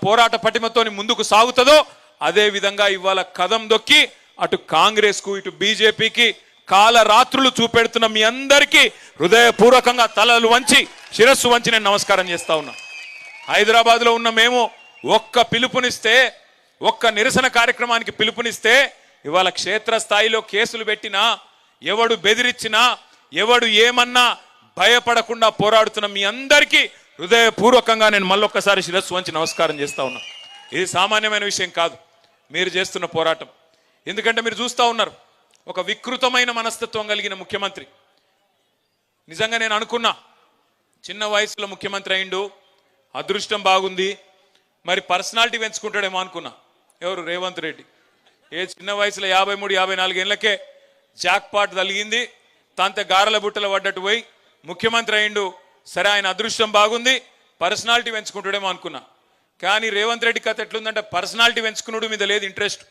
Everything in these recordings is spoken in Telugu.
పోరాట పటిమతోని ముందుకు సాగుతుందో అదే విధంగా ఇవాళ కదం దొక్కి అటు కాంగ్రెస్ కు ఇటు బీజేపీకి కాలరాత్రులు చూపెడుతున్న మీ అందరికీ హృదయపూర్వకంగా తలలు వంచి శిరస్సు వంచి నేను నమస్కారం చేస్తా ఉన్నా. హైదరాబాద్ లో ఉన్న మేము ఒక్క పిలుపునిస్తే, ఒక్క నిరసన కార్యక్రమానికి పిలుపునిస్తే ఇవాళ క్షేత్రస్థాయిలో కేసులు పెట్టినా, ఎవడు బెదిరించినా, ఎవడు ఏమన్నా భయపడకుండా పోరాడుతున్న మీ అందరికీ హృదయపూర్వకంగా నేను మళ్ళొక్కసారి శిరస్సు వంచి నమస్కారం చేస్తా ఉన్నా. ఇది సామాన్యమైన విషయం కాదు మీరు చేస్తున్న పోరాటం. ఎందుకంటే మీరు చూస్తూ ఉన్నారు, ఒక వికృతమైన మనస్తత్వం కలిగిన ముఖ్యమంత్రి. నిజంగా నేను అనుకున్నా, చిన్న వయసులో ముఖ్యమంత్రి అయిండు, అదృష్టం బాగుంది, మరి పర్సనాలిటీ పెంచుకుంటాడేమో అనుకున్నా. ఎవరు? రేవంత్ రెడ్డి. ఏ చిన్న వయసులో 53-54 ఏళ్ళకే జాక్పాట్ తలిగింది, తాంత గారల బుట్టలు పడ్డట్టు పోయి ముఖ్యమంత్రి అయిండు. సరే, ఆయన అదృష్టం బాగుంది, పర్సనాలిటీ పెంచుకుంటాడేమో అనుకున్నా. కానీ రేవంత్ రెడ్డి కథ ఎట్లుందంటే పర్సనాలిటీ పెంచుకున్నాడు మీద లేదు ఇంట్రెస్ట్,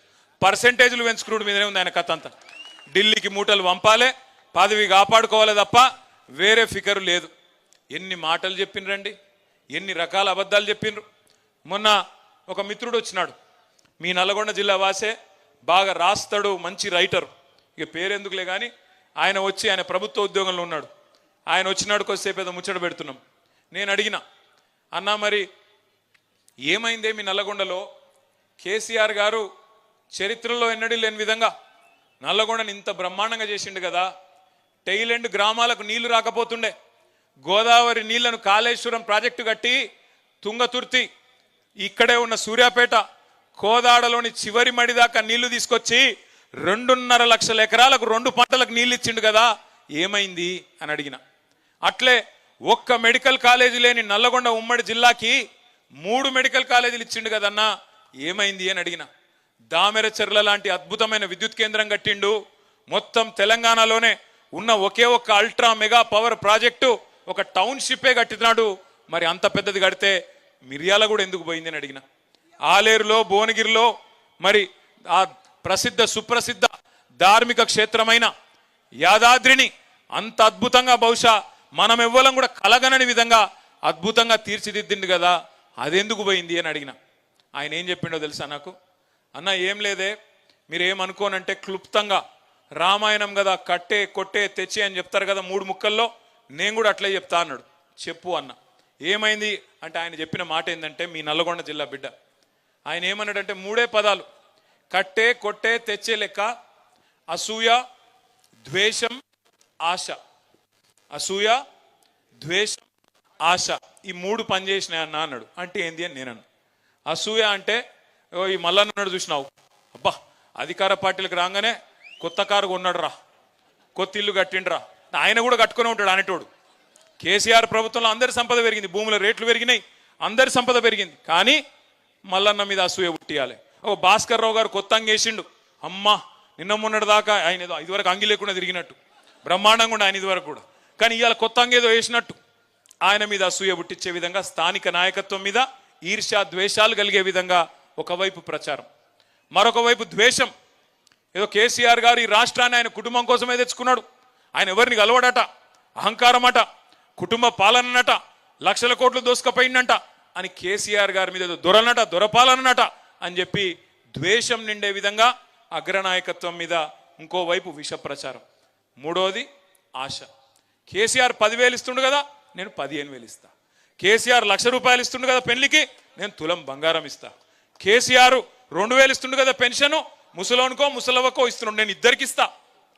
పర్సెంటేజ్లు పెంచుకున్నాడు మీదనే ఉంది ఆయన కథ అంతా. ఢిల్లీకి మూటలు పంపాలే, పదవి కాపాడుకోవాలి తప్ప వేరే ఫికరు లేదు. ఎన్ని మాటలు చెప్పిండ్రండి, ఎన్ని రకాల అబద్ధాలు చెప్పిండ్రు. మొన్న ఒక మిత్రుడు వచ్చినాడు, మీ నల్గొండ జిల్లా వాసే, బాగా రాస్తాడు, మంచి రైటరు, ఇక పేరెందుకులే కానీ ఆయన వచ్చి, ఆయన ప్రభుత్వ ఉద్యోగంలో ఉన్నాడు. ఆయన వచ్చినాడు, కొద్దిసేపు ఏదో ముచ్చట పెడుతున్నాం. నేను అడిగిన, అన్నా మరి ఏమైందే మీ నల్లగొండలో? కేసీఆర్ గారు చరిత్రలో ఎన్నడూ లేని విధంగా నల్లగొండని ఇంత బ్రహ్మాండంగా చేసిండు కదా, టైలెండ్ గ్రామాలకు నీళ్లు రాకపోతుండే, గోదావరి నీళ్లను కాళేశ్వరం ప్రాజెక్టు కట్టి తుంగతుర్తి, ఇక్కడే ఉన్న సూర్యాపేట, కోదాడలోని చివరి మడి దాకా నీళ్లు తీసుకొచ్చి 2.5 లక్షల ఎకరాలకు 2 పంటలకు నీళ్ళు ఇచ్చిండు కదా, ఏమైంది అని అడిగిన. అట్లే ఒక్క మెడికల్ కాలేజీ లేని నల్లగొండ ఉమ్మడి జిల్లాకి 3 మెడికల్ కాలేజీలు ఇచ్చిండు కదన్నా, ఏమైంది అని అడిగిన. దామెరచెర్ల లాంటి అద్భుతమైన విద్యుత్ కేంద్రం కట్టిండు. మొత్తం తెలంగాణలోనే ఉన్న ఒకే ఒక్క అల్ట్రా మెగా పవర్ ప్రాజెక్టు ఒక టౌన్షిప్పే కట్టినాడు. మరి అంత పెద్దది కడితే మిర్యాల కూడా ఎందుకు పోయింది అని అడిగిన. ఆలేరులో, భువనగిరిలో మరి ఆ ప్రసిద్ధ సుప్రసిద్ధ ధార్మిక క్షేత్రమైన యాదాద్రిని అంత అద్భుతంగా, బహుశా మనం ఎవ్వరం కూడా కలగనని విధంగా అద్భుతంగా తీర్చిదిద్దిండు కదా, అదెందుకు పోయింది అని అడిగిన. ఆయన ఏం చెప్పిండో తెలుసా నాకు? అన్న ఏం లేదే, మీరు ఏమనుకోనంటే క్లుప్తంగా రామాయణం కదా, కట్టే కొట్టే తెచ్చే అని చెప్తారు కదా 3 ముక్కల్లో, నేను కూడా అట్లే చెప్తా అన్నాడు. చెప్పు అన్న. ఏమైంది అంటే ఆయన చెప్పిన మాట ఏంటంటే, మీ నల్లగొండ జిల్లా బిడ్డ ఆయన ఏమన్నాడంటే 3 పదాలు, కట్టే కొట్టే తెచ్చే లెక్క, అసూయ ద్వేషం ఆశ. అసూయ ద్వేషం ఆశ, ఈ 3 పనిచేసినాయి అన్న అన్నాడు. అంటే ఏంది అని నేను అన్నా. అసూయ అంటే ఈ మల్లన్నాడు చూసినావు, అబ్బా అధికార పార్టీలకు రాగానే కొత్త కారు కొన్నాడు రా, కొత్త ఇల్లు కట్టిండ్రా, ఆయన కూడా కట్టుకునే ఉంటాడు అనేటోడు. కేసీఆర్ ప్రభుత్వంలో అందరి సంపద పెరిగింది, భూముల రేట్లు పెరిగినాయి, అందరి సంపద పెరిగింది, కానీ మల్లన్న మీద అసూయ పుట్టియాలి. ఓ భాస్కర్ రావు గారు కొత్త అంగేసిండు, అమ్మా నిన్న మొన్నటి దాకా ఆయన ఏదో ఇదివరకు అంగి లేకుండా తిరిగినట్టు బ్రహ్మాండంగా ఉండే ఆయన ఇదివరకు కూడా, కానీ ఇవాళ కొత్త అంగేదో వేసినట్టు ఆయన మీద అసూయ పుట్టించే విధంగా స్థానిక నాయకత్వం మీద ఈర్ష్య ద్వేషాలు కలిగే విధంగా ఒకవైపు ప్రచారం, మరొక వైపు ద్వేషం. ఏదో కేసీఆర్ గారు ఈ రాష్ట్రాన్ని ఆయన కుటుంబం కోసమే తెచ్చుకున్నాడు, ఆయన ఎవరిని కలవడట, అహంకారం అట, కుటుంబ పాలనట, లక్షల కోట్లు దోసుకపోయిందంట అని కేసీఆర్ గారి మీద దొరలనట, దొరపాలనట అని చెప్పి ద్వేషం నిండే విధంగా అగ్రనాయకత్వం మీద ఇంకోవైపు విష ప్రచారం. మూడోది ఆశ. కేసీఆర్ 10,000 ఇస్తుండు కదా, నేను 15,000 ఇస్తా. కేసీఆర్ ₹1,00,000 ఇస్తుండు కదా పెళ్లికి, నేను తులం బంగారం ఇస్తా. కేసీఆర్ 2,000 ఇస్తుండు కదా పెన్షన్, ముసలోనికో ముసలవ్వకో ఇస్తున్నాడు, నేను ఇద్దరికి ఇస్తా,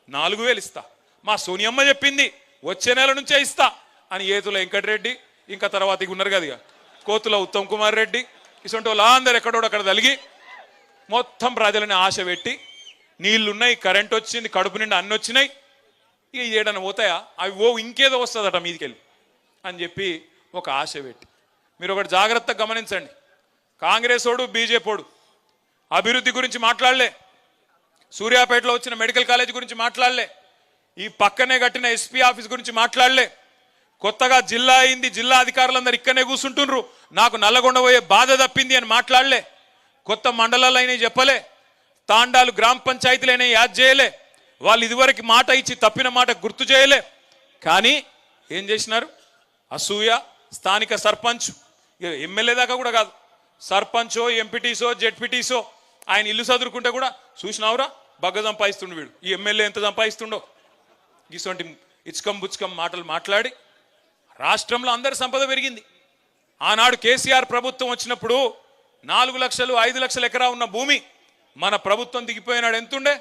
4,000 ఇస్తా. మా సోనియమ్మ చెప్పింది వచ్చే నెల నుంచే ఇస్తా అని ఏతుల వెంకటరెడ్డి, ఇంకా తర్వాత ఇక ఉన్నారు కదా కోతుల ఉత్తమ్ కుమార్ రెడ్డి, ఇటువంటి వాళ్ళు అందరు ఎక్కడోడు అక్కడ తలిగి మొత్తం ప్రజలని ఆశ పెట్టి, నీళ్లున్నాయి, కరెంట్ వచ్చింది, కడుపు నిండా అన్ని వచ్చినాయి, ఇక ఏడన్నా పోతాయా అవి, ఇంకేదో వస్తుందట మీదికెళ్ళి అని చెప్పి ఒక ఆశ పెట్టి. మీరు ఒకటి జాగ్రత్తగా గమనించండి, కాంగ్రెస్ ఓడు బీజేపీడు అభివృద్ధి గురించి మాట్లాడలే, సూర్యాపేటలో వచ్చిన మెడికల్ కాలేజ్ గురించి మాట్లాడలే, ఈ పక్కనే కట్టిన ఎస్పీ ఆఫీస్ గురించి మాట్లాడలే, కొత్తగా జిల్లా అయింది, జిల్లా అధికారులందరూ ఇక్కడనే కూర్చుంటుండ్రు, నాకు నల్లగొండ పోయే బాధ తప్పింది అని మాట్లాడలే, కొత్త మండలాలు అయినాయి చెప్పలే, తాండాలు గ్రామ పంచాయతీలైనా యాద్ చేయలే, వాళ్ళు ఇదివరకు మాట ఇచ్చి తప్పిన మాట గుర్తు చేయలే. కానీ ఏం చేసినారు? అసూయ, స్థానిక సర్పంచ్, ఎమ్మెల్యే దాకా కూడా కాదు, సర్పంచో ఎంపీటీసో జెడ్పీటీసో ఆయన ఇల్లు చదువుకుంటే కూడా చూసినావురా బగ్గ సంపాదిస్తుండు వీడు, ఈ ఎమ్మెల్యే ఎంత సంపాదిస్తుండో, ఇటువంటి ఇచ్కం బుచ్కం మాటలు మాట్లాడి రాష్ట్రంలో అందరి సంపద పెరిగింది. ఆనాడు కేసీఆర్ ప్రభుత్వం వచ్చినప్పుడు 4 లక్షలు 5 లక్షల ఎకరా ఉన్న భూమి మన ప్రభుత్వం దిగిపోయినాడు ఎంతుండే,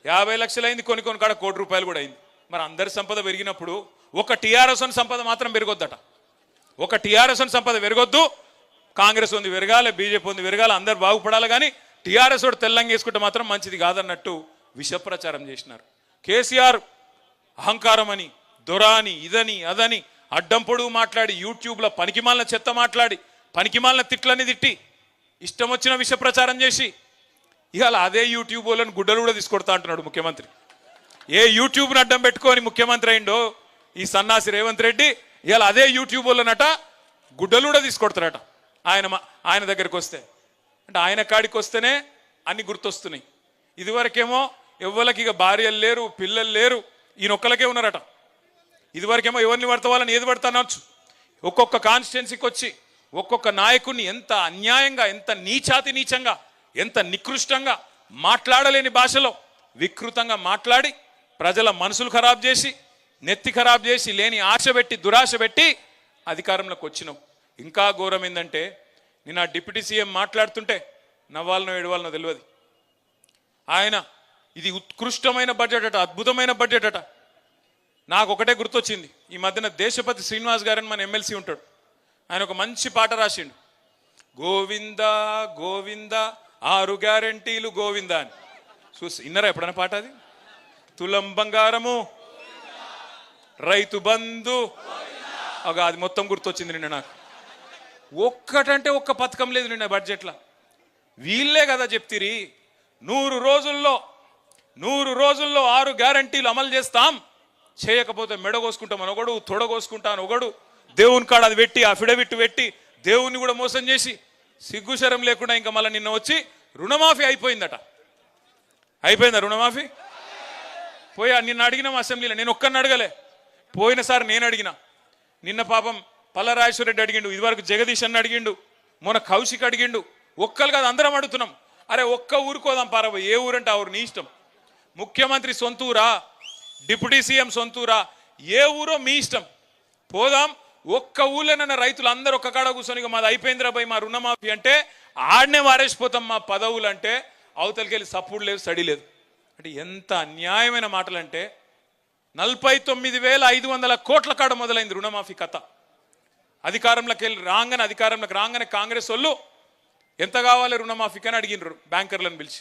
50 లక్షలు అయింది, కొన్ని కాడ ₹1 కోటి కూడా అయింది. మరి అందరి సంపద పెరిగినప్పుడు ఒక టీఆర్ఎస్ సంపద మాత్రం పెరగొద్దట, ఒక టీఆర్ఎస్ సంపద పెరగొద్దు, కాంగ్రెస్ ఉంది పెరగాలి, బీజేపీ ఉంది పెరగాలి, అందరు బాగుపడాలి, కానీ టీఆర్ఎస్ వాడు తెల్లంగా వేసుకుంటే మాత్రం మంచిది కాదన్నట్టు విష ప్రచారం చేసినారు. కేసీఆర్ అహంకారం అని దొరాని ఇదని అదని అడ్డం పొడుగు మాట్లాడి యూట్యూబ్లో పనికిమాలిన చెత్త మాట్లాడి పనికిమాలిన తిట్లని తిట్టి ఇష్టం వచ్చిన విష ప్రచారం చేసి ఇవాళ అదే యూట్యూబ్ వాళ్ళని గుడ్డలు కూడా తీసుకొడతా అంటున్నాడు ముఖ్యమంత్రి. ఏ యూట్యూబ్ని అడ్డం పెట్టుకొని ముఖ్యమంత్రి అయిండో ఈ సన్నాసి రేవంత్ రెడ్డి, ఇవాళ అదే యూట్యూబ్ వాళ్ళనట గుడ్డలు కూడా తీసుకొడతారట ఆయన దగ్గరికి వస్తే. అంటే ఆయన కాడికి వస్తేనే అన్ని గుర్తొస్తున్నాయి. ఇదివరకేమో ఎవ్వరికి ఇక భార్యలు లేరు, పిల్లలు లేరు, ఈయన ఒక్కలకే ఉన్నారట. ఇదివరకేమో ఎవరిని పడతా వాళ్ళని ఏది పడతా అనొచ్చు. ఒక్కొక్క కాన్స్టిట్యున్సీకి వచ్చి ఒక్కొక్క నాయకుడిని ఎంత అన్యాయంగా, ఎంత నీచంగా, ఎంత నికృష్టంగా మాట్లాడలేని భాషలో వికృతంగా మాట్లాడి ప్రజల మనసులు ఖరాబ్ చేసి, నెత్తి ఖరాబ్ చేసి, లేని ఆశ పెట్టి, దురాశ పెట్టి అధికారంలోకి వచ్చినాం. ఇంకా ఘోరం ఏంటంటే నిన్న డిప్యూటీ సీఎం మాట్లాడుతుంటే నవ్వాలనో ఏడవాలనో తెలియదు. ఆయన ఇది ఉత్కృష్టమైన బడ్జెట్ అట, అద్భుతమైన బడ్జెట్ అట. నాకు ఒకటే గుర్తొచ్చింది, ఈ మధ్యన దేశపతి శ్రీనివాస్ గారని మన ఎమ్మెల్సీ ఉంటాడు, ఆయన ఒక మంచి పాట రాసిండు, గోవింద గోవింద 6 గ్యారంటీలు గోవింద అని. చూసి విన్నారా ఎప్పుడైనా పాట? అది తులం బంగారము, రైతు బంధు, అది మొత్తం గుర్తొచ్చింది నిన్న నాకు. ఒక్కటంటే ఒక్క పథకం లేదు నిన్న బడ్జెట్లో. వీళ్ళే కదా చెప్తిరి 100 రోజుల్లో 6 గ్యారంటీలు అమలు చేస్తాం, చేయకపోతే మెడ కోసుకుంటామని ఒకడు, తొడ కోసుకుంటాను ఒకడు, దేవుని కాడ అది పెట్టి అఫిడవిట్ పెట్టి దేవుని కూడా మోసం చేసి సిగ్గుశరం లేకుండా ఇంకా మళ్ళీ నిన్న వచ్చి రుణమాఫీ అయిపోయిందట. అయిపోయిందా రుణమాఫీ? నిన్న అడిగినాం అసెంబ్లీలో, నేను ఒక్కరిని అడగలే. పోయినసారి నేను అడిగినా, నిన్న పాపం పల్లరాజేశ్వర రెడ్డి అడిగిండు, ఇదివరకు జగదీష్ అన్న అడిగిండు, మొన్న కౌశిక్ అడిగిండు. ఒక్కరు కాదు అందరం అడుగుతున్నాం, అరే ఒక్క ఊరుకోదాం పారబో, ఏ ఊరంటే ఆ ఊరు నీ ఇష్టం. ముఖ్యమంత్రి సొంతూరా, డిప్యూటీ సీఎం సొంతూరా, ఏ ఊరో మీ ఇష్టం, పోదాం. ఒక్క ఊళ్ళోనన్న రైతులు అందరూ ఒక్క కాడ కూర్చొని మాది అయిపోయిందిరా భయ్ మా రుణమాఫీ అంటే ఆడనే వారేసిపోతాం మా పదవులు అంటే అవతలకి వెళ్ళి సపోర్ట్ లేదు, స్టడీ లేదు. అంటే ఎంత అన్యాయమైన మాటలు అంటే 49,500 కోట్ల కాడ మొదలైంది రుణమాఫీ కథ. అధికారంలోకి రాగానే కాంగ్రెస్ వాళ్ళు ఎంత కావాలి రుణమాఫీకి అని అడిగినారు బ్యాంకర్లను పిలిచి.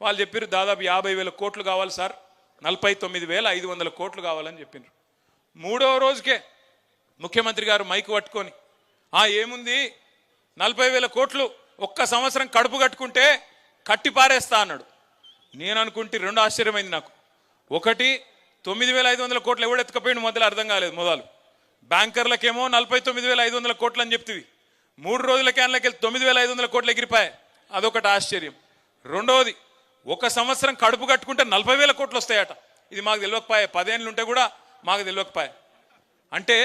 వాళ్ళు చెప్పారు దాదాపు 50,000 కోట్లు కావాలి సార్, 49,500 కోట్లు కావాలని చెప్పినారు. 3వ రోజుకే ముఖ్యమంత్రి గారు మైకు పట్టుకొని ఏముంది 40,000 కోట్లు ఒక్క సంవత్సరం కడుపు కట్టుకుంటే కట్టి పారేస్తా అన్నాడు. నేను అనుకుంటే 2 ఆశ్చర్యమైంది నాకు. ఒకటి 9,500 కోట్లు ఎవడు ఎత్తుకపోయిండు మొదలు అర్థం కాలేదు. మొదలు బ్యాంకర్లకేమో 49,500 కోట్లు అని చెప్తివి, 3 రోజులకే అందులోకి 9,500 కోట్లు ఎగిరిపాయి, అదొకటి ఆశ్చర్యం. రెండవది ఒక సంవత్సరం కడుపు కట్టుకుంటే 40,000 కోట్లు వస్తాయట. ఇది మాకు తెలియకపోయా, 10 ఏళ్ళు ఉంటే కూడా మాకు తెలియకపోయా. అంటే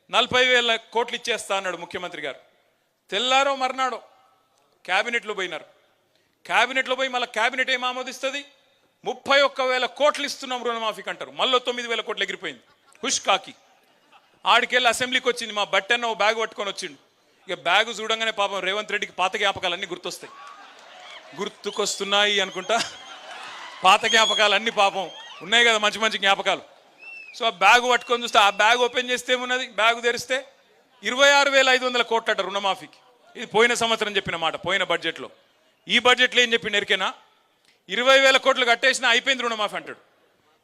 40,000 కోట్లు ఇచ్చేస్తా అన్నాడు ముఖ్యమంత్రి గారు. తెల్లారో మర్నాడో క్యాబినెట్లో పోయినారు. క్యాబినెట్లో పోయి మళ్ళీ క్యాబినెట్ ఏం ఆమోదిస్తుంది, 31,000 కోట్లు ఇస్తున్నాం రుణమాఫీకి అంటారు. మళ్ళీ 9,000 కోట్లు ఎగిరిపోయింది హుష్ కాకి. ఆడికెళ్ళి అసెంబ్లీకి వచ్చింది, మా బట్టన్న ఓ బ్యాగ్ పట్టుకొని వచ్చిండు. ఇక బ్యాగ్ చూడంగానే పాపం రేవంత్ రెడ్డికి పాత జ్ఞాపకాలన్నీ గుర్తుకొస్తున్నాయి అనుకుంటా. పాత జ్ఞాపకాలన్నీ పాపం ఉన్నాయి కదా, మంచి మంచి జ్ఞాపకాలు. సో ఆ బ్యాగ్ పట్టుకొని చూస్తే, ఆ బ్యాగ్ ఓపెన్ చేస్తే ఏమున్నది, బ్యాగ్ తెరిస్తే 26,500 కోట్లట రుణమాఫీకి. ఇది పోయిన సంవత్సరం చెప్పిన మాట, పోయిన బడ్జెట్లో. ఈ బడ్జెట్లో ఏం చెప్పి ఎరికేనా, 20,000 కోట్లు కట్టేసినా అయిపోయింది రుణమాఫీ అంటాడు.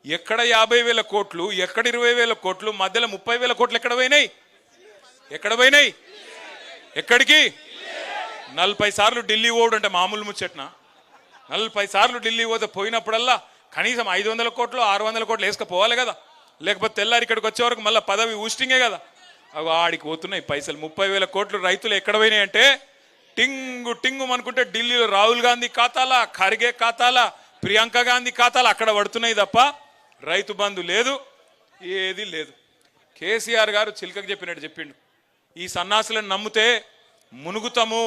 ఎక్కడ 50,000 కోట్లు, ఎక్కడ 20,000 కోట్లు, మధ్యలో 30,000 కోట్లు ఎక్కడ పోయినాయి? ఎక్కడికి? 40 సార్లు ఢిల్లీ పోవడం అంటే మామూలు ముచ్చట్న? 40 సార్లు ఢిల్లీ పోతే పోయినప్పుడల్లా కనీసం 500 కోట్లు 600 కోట్లు వేసుకపోవాలి కదా, లేకపోతే తెల్లారి ఇక్కడికి వచ్చే వరకు మళ్ళీ పదవి ఊస్టింగే కదా. అవి ఆడికి పోతున్నాయి పైసలు. 30,000 కోట్లు రైతులు ఎక్కడ పోయినాయి అంటే టింగు అనుకుంటే ఢిల్లీలో రాహుల్ గాంధీ ఖాతాలా, ఖర్గే ఖాతాలా, ప్రియాంక గాంధీ ఖాతాలా అక్కడ పడుతున్నాయి తప్ప రైతు బంధు లేదు, ఏది లేదు. కేసీఆర్ గారు చిలకకు చెప్పినట్టు చెప్పిండు, ఈ సన్నాసులను నమ్మితే మునుగుతాము